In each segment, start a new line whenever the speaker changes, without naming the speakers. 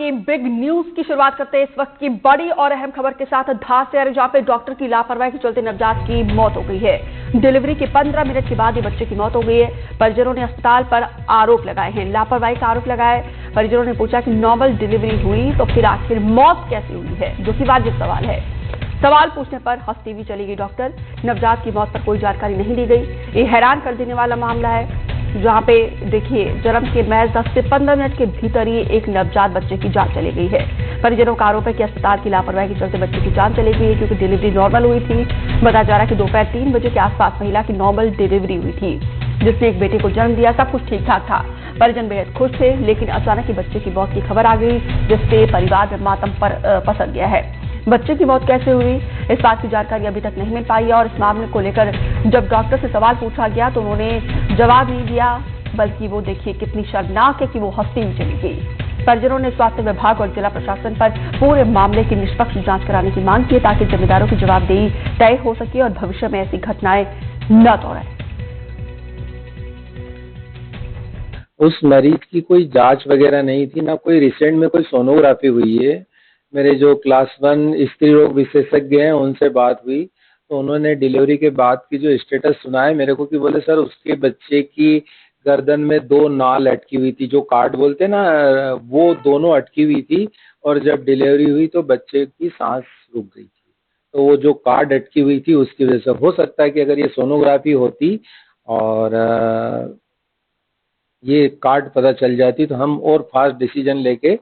की big news की शुरुआत करते हैं इस वक्त की बड़ी और अहम खबर के साथ धार से आ रही, जहां पे डॉक्टर की लापरवाही के चलते नवजात की मौत हो गई है। डिलीवरी के 15 मिनट के बाद ही बच्चे की मौत हो गई है। परिजनों ने अस्पताल पर आरोप लगाए हैं, लापरवाही का आरोप लगाया। परिजनों ने पूछा कि नॉर्मल डिलीवरी हुई तो फिर आखिर मौत कैसे हुई है, जो कि वाजिब सवाल है। सवाल पूछने पर हंसती हुई चली गई डॉक्टर। नवजात की मौत पर कोई जानकारी नहीं दी गई। ये हैरान कर देने वाला मामला है, जहां पे देखिए जन्म के महज 10 से 15 मिनट के भीतर ही एक नवजात बच्चे की जान चली गई है। परिजनों का आरोप है कि अस्पताल की लापरवाही के चलते बच्चे की जान चली गई है, क्योंकि डिलीवरी नॉर्मल हुई थी। बताया जा रहा है कि दोपहर 3 बजे के आसपास महिला की नॉर्मल डिलीवरी हुई थी, जिसने एक बेटे को जन्म दिया। सब कुछ ठीक ठाक था, परिजन बेहद खुश थे, लेकिन अचानक ही बच्चे की मौत की खबर आ गई, जिससे परिवार में मातम पसर गया है। बच्चे की मौत कैसे हुई, इस बात की जानकारी अभी तक नहीं मिल पाई है। और इस मामले को लेकर जब डॉक्टर से सवाल पूछा गया तो उन्होंने जवाब नहीं दिया, बल्कि वो देखिए कितनी शर्मनाक है कि वो हंसती हुई चली गई। परिजनों ने स्वास्थ्य विभाग और जिला प्रशासन पर पूरे मामले की निष्पक्ष जांच कराने की मांग की है, ताकि जिम्मेदारों की जवाबदेही तय हो सके और भविष्य में ऐसी घटनाएं न दोहराएं।
उस मरीज की कोई जांच वगैरह नहीं थी, ना कोई रिसेंट में कोई सोनोग्राफी हुई है। मेरे जो क्लास 1 स्त्री रोग विशेषज्ञ हैं उनसे बात हुई, तो उन्होंने डिलीवरी के बाद की जो स्टेटस सुनाया मेरे को, कि बोले सर उसके बच्चे की गर्दन में 2 नाल अटकी हुई थी, जो कार्ड बोलते हैं ना, वो दोनों अटकी हुई थी। और जब डिलीवरी हुई तो बच्चे की सांस रुक गई थी। तो वो जो कार्ड अटकी हुई थी उसकी वजह से हो सकता है कि अगर ये सोनोग्राफी होती और ये कार्ड पता चल जाती तो हम और फास्ट डिसीजन लेके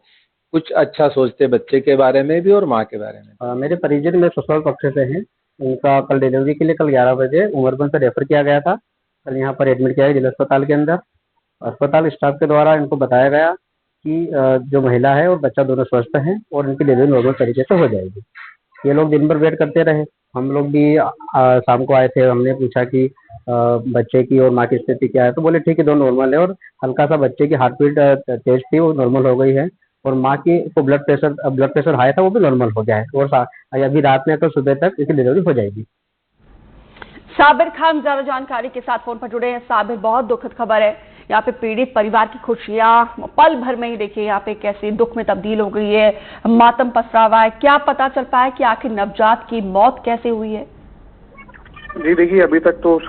कुछ अच्छा सोचते, बच्चे के बारे में भी और माँ के बारे में।
मेरे परिजन में ससुराल पक्ष से हैं। उनका कल डिलीवरी के लिए कल 11 बजे उमरगंज से रेफर किया गया था। कल यहाँ पर एडमिट किया गया जिला अस्पताल के अंदर। अस्पताल स्टाफ के द्वारा इनको बताया गया कि जो महिला है और बच्चा दोनों स्वस्थ हैं और इनकी डिलीवरी नॉर्मल तरीके से हो जाएगी। ये लोग दिन भर वेट करते रहे। हम लोग भी शाम को आए थे। हमने पूछा कि बच्चे की और माँ की स्थिति क्या है, तो बोले ठीक है दोनों नॉर्मल है, और हल्का सा बच्चे की हार्ट बीट तेज थी, वो नॉर्मल हो गई है। और माँ की को ब्लड प्रेशर हाई था, वो भी नॉर्मल हो गया है। और अभी रात में तो सुबह तक इसकी डिलीवरी हो जाएगी।
साबिर खान ज्यादा जानकारी के साथ फोन पर जुड़े हैं। साबिर, बहुत दुखद खबर है। यहाँ पे पीड़ित परिवार की खुशियां पल भर में ही देखिए यहाँ पे कैसे दुख में तब्दील हो गई है, मातम पसरा हुआ है। क्या पता चल पाया कि आखिर नवजात की मौत कैसे हुई है?
जी देखिए, अभी तक तो उस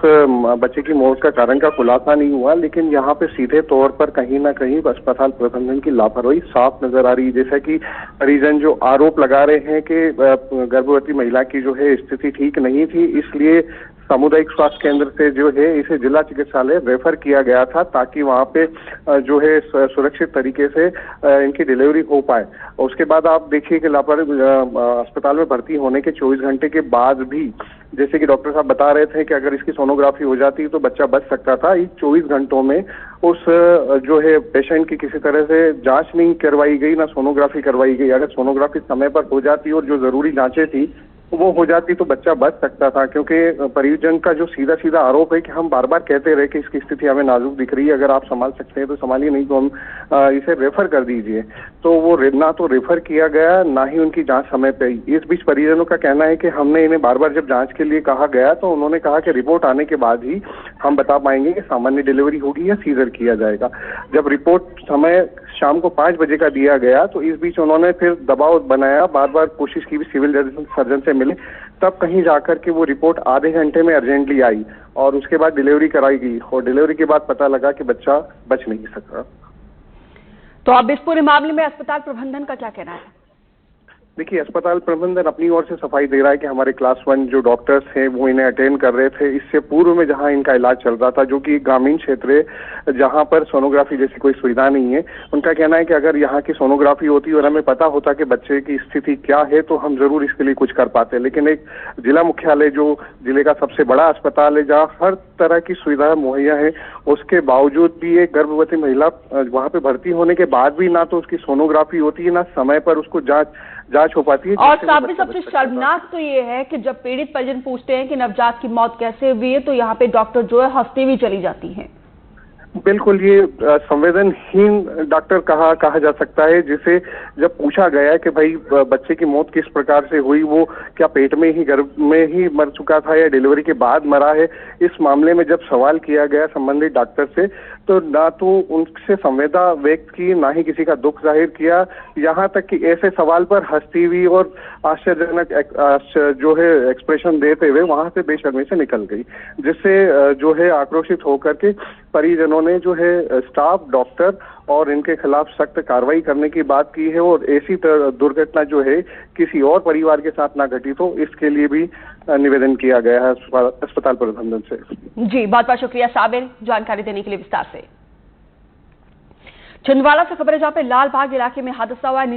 बच्चे की मौत का कारण का खुलासा नहीं हुआ, लेकिन यहाँ पे सीधे तौर पर कहीं ना कहीं अस्पताल प्रबंधन की लापरवाही साफ नजर आ रही है। जैसा कि परिजन जो आरोप लगा रहे हैं कि गर्भवती महिला की जो है स्थिति ठीक नहीं थी, इसलिए सामुदायिक स्वास्थ्य केंद्र से जो है इसे जिला चिकित्सालय रेफर किया गया था, ताकि वहाँ पे जो है सुरक्षित तरीके से इनकी डिलीवरी हो पाए। और उसके बाद आप देखिए कि अस्पताल में भर्ती होने के 24 घंटे के बाद भी, जैसे कि डॉक्टर साहब बता रहे थे कि अगर इसकी सोनोग्राफी हो जाती तो बच्चा बच सकता था, इस 24 घंटों में उस जो है पेशेंट की किसी तरह से जांच नहीं करवाई गई, ना सोनोग्राफी करवाई गई। अगर सोनोग्राफी समय पर हो जाती और जो जरूरी जांचें थी वो हो जाती तो बच्चा बच सकता था। क्योंकि परिजन का जो सीधा सीधा आरोप है कि हम बार बार कहते रहे कि इसकी स्थिति हमें नाजुक दिख रही है, अगर आप संभाल सकते हैं तो संभालिए, नहीं तो हम इसे रेफर कर दीजिए। तो वो ना तो रेफर किया गया, ना ही उनकी जांच समय पे। इस बीच परिजनों का कहना है कि हमने इन्हें बार बार जब जांच के लिए कहा गया तो उन्होंने कहा कि रिपोर्ट आने के बाद ही हम बता पाएंगे कि सामान्य डिलीवरी होगी या सीजर किया जाएगा। जब रिपोर्ट समय शाम को 5 बजे का दिया गया तो इस बीच उन्होंने फिर दबाव बनाया, बार बार कोशिश की भी सिविल सर्जन से मिले, तब कहीं जाकर के वो रिपोर्ट आधे घंटे में अर्जेंटली आई और उसके बाद डिलीवरी कराई गई। और डिलीवरी के बाद पता लगा कि बच्चा बच नहीं सका।
तो अब इस पूरे मामले में अस्पताल प्रबंधन का क्या कहना है?
देखिए, अस्पताल प्रबंधन अपनी ओर से सफाई दे रहा है कि हमारे क्लास 1 जो डॉक्टर्स हैं वो इन्हें अटेंड कर रहे थे। इससे पूर्व में जहां इनका इलाज चल रहा था, जो कि ग्रामीण क्षेत्र है जहां पर सोनोग्राफी जैसी कोई सुविधा नहीं है, उनका कहना है कि अगर यहाँ की सोनोग्राफी होती और हमें पता होता कि बच्चे की स्थिति क्या है तो हम जरूर इसके लिए कुछ कर पाते। लेकिन एक जिला मुख्यालय जो जिले का सबसे बड़ा अस्पताल है, जहाँ हर तरह की सुविधा मुहैया है, उसके बावजूद भी एक गर्भवती महिला वहाँ पे भर्ती होने के बाद भी ना तो उसकी सोनोग्राफी होती है, ना समय पर उसको जांच हो पाती है।
और साबिर, सबसे शर्मनाक तो ये है कि जब पीड़ित परिजन पूछते हैं कि नवजात की मौत कैसे हुई है, तो यहाँ पे डॉक्टर जो है हंसती हुई चली जाती हैं।
बिल्कुल, ये संवेदनहीन डॉक्टर कहा जा सकता है, जिसे जब पूछा गया कि भाई बच्चे की मौत किस प्रकार से हुई, वो क्या पेट में ही, गर्भ में ही मर चुका था या डिलीवरी के बाद मरा है, इस मामले में जब सवाल किया गया संबंधित डॉक्टर से, तो ना तो उनसे संवेदना व्यक्त की, ना ही किसी का दुख जाहिर किया। यहाँ तक कि ऐसे सवाल पर हंसती हुई और आश्चर्यजनक जो है एक्सप्रेशन देते हुए वहां से बेशर्मी से निकल गई, जिससे जो है आक्रोशित होकर के परिजनों ने जो है स्टाफ, डॉक्टर और इनके खिलाफ सख्त कार्रवाई करने की बात की है, और ऐसी दुर्घटना जो है किसी और परिवार के साथ ना घटित हो, इसके लिए भी निवेदन किया गया है अस्पताल प्रबंधन से।
जी, बहुत बहुत शुक्रिया साबिर, जानकारी देने के लिए विस्तार से। छिंदवाड़ा से खबर है, जहां पे लाल बाग इलाके में हादसा हुआ है।